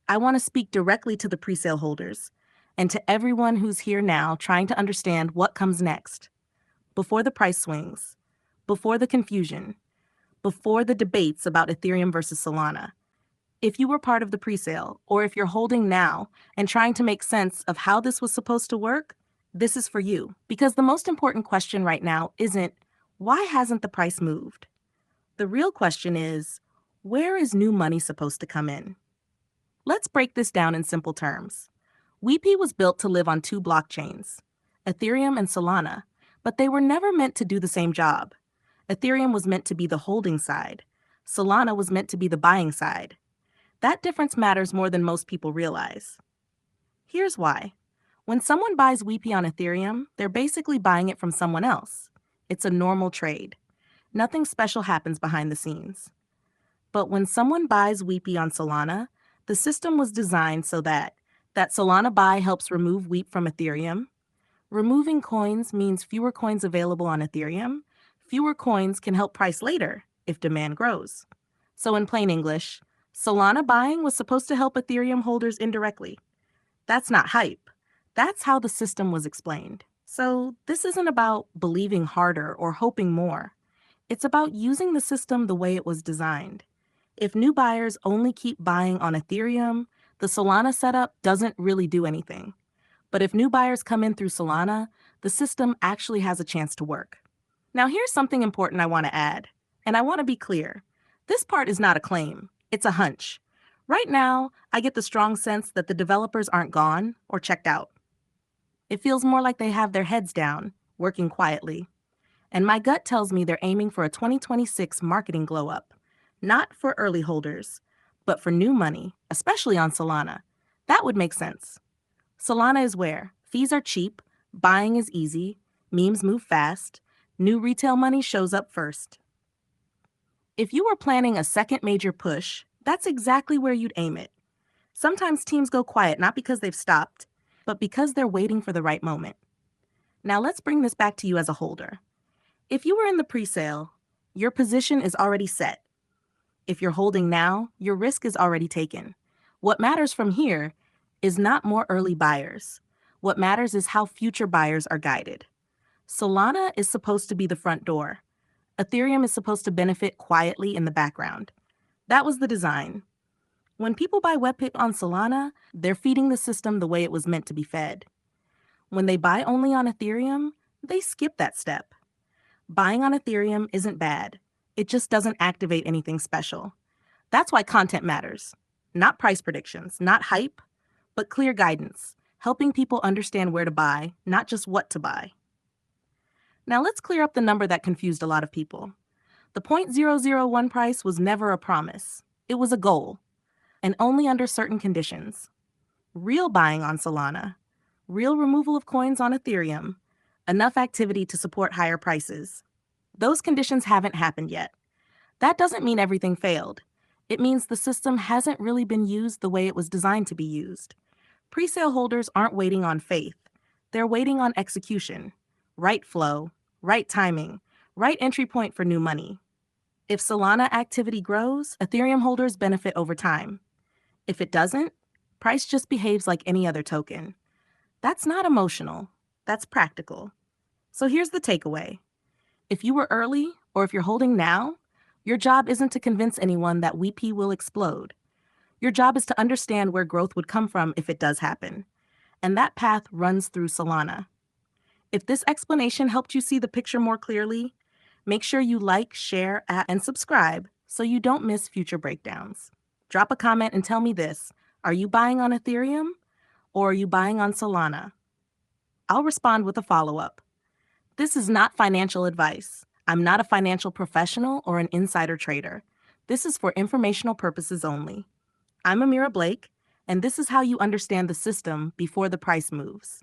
I want to speak directly to the presale holders and to everyone who's here now trying to understand what comes next. Before the price swings, before the confusion, before the debates about Ethereum versus Solana. If you were part of the presale, or if you're holding now and trying to make sense of how this was supposed to work, this is for you. Because the most important question right now isn't, why hasn't the price moved? The real question is, where is new money supposed to come in? Let's break this down in simple terms. WEPE was built to live on two blockchains, Ethereum and Solana, but they were never meant to do the same job. Ethereum was meant to be the holding side. Solana was meant to be the buying side. That difference matters more than most people realize. Here's why. When someone buys WEPE on Ethereum, they're basically buying it from someone else. It's a normal trade. Nothing special happens behind the scenes. But when someone buys WEPE on Solana, the system was designed so that Solana buy helps remove WEPE from Ethereum. Removing coins means fewer coins available on Ethereum. Fewer coins can help price later if demand grows. So in plain English, Solana buying was supposed to help Ethereum holders indirectly. That's not hype. That's how the system was explained. So this isn't about believing harder or hoping more. It's about using the system the way it was designed. If new buyers only keep buying on Ethereum, the Solana setup doesn't really do anything. But if new buyers come in through Solana, the system actually has a chance to work. Now here's something important I want to add, and I want to be clear. This part is not a claim, it's a hunch. Right now, I get the strong sense that the developers aren't gone or checked out. It feels more like they have their heads down, working quietly. And my gut tells me they're aiming for a 2026 marketing glow-up. Not for early holders, but for new money, especially on Solana. That would make sense. Solana is where fees are cheap, buying is easy, memes move fast, new retail money shows up first. If you were planning a second major push, that's exactly where you'd aim it. Sometimes teams go quiet not because they've stopped, but because they're waiting for the right moment. Now let's bring this back to you as a holder. If you were in the presale, your position is already set. If you're holding now, your risk is already taken. What matters from here is not more early buyers. What matters is how future buyers are guided. Solana is supposed to be the front door. Ethereum is supposed to benefit quietly in the background. That was the design. When people buy WEPE on Solana, they're feeding the system the way it was meant to be fed. When they buy only on Ethereum, they skip that step. Buying on Ethereum isn't bad. It just doesn't activate anything special. That's why content matters. Not price predictions, not hype, but clear guidance, helping people understand where to buy, not just what to buy. Now let's clear up the number that confused a lot of people. The 0.001 price was never a promise. It was a goal, and only under certain conditions. Real buying on Solana, real removal of coins on Ethereum, enough activity to support higher prices. Those conditions haven't happened yet. That doesn't mean everything failed. It means the system hasn't really been used the way it was designed to be used. Presale holders aren't waiting on faith. They're waiting on execution. Right flow, right timing, right entry point for new money. If Solana activity grows, Ethereum holders benefit over time. If it doesn't, price just behaves like any other token. That's not emotional. That's practical. So here's the takeaway. If you were early, or if you're holding now, your job isn't to convince anyone that WEPE will explode. Your job is to understand where growth would come from if it does happen. And that path runs through Solana. If this explanation helped you see the picture more clearly, make sure you like, share, and subscribe so you don't miss future breakdowns. Drop a comment and tell me this. Are you buying on Ethereum or are you buying on Solana? I'll respond with a follow-up. This is not financial advice. I'm not a financial professional or an insider trader. This is for informational purposes only. I'm Amira Blake, and this is how you understand the system before the price moves.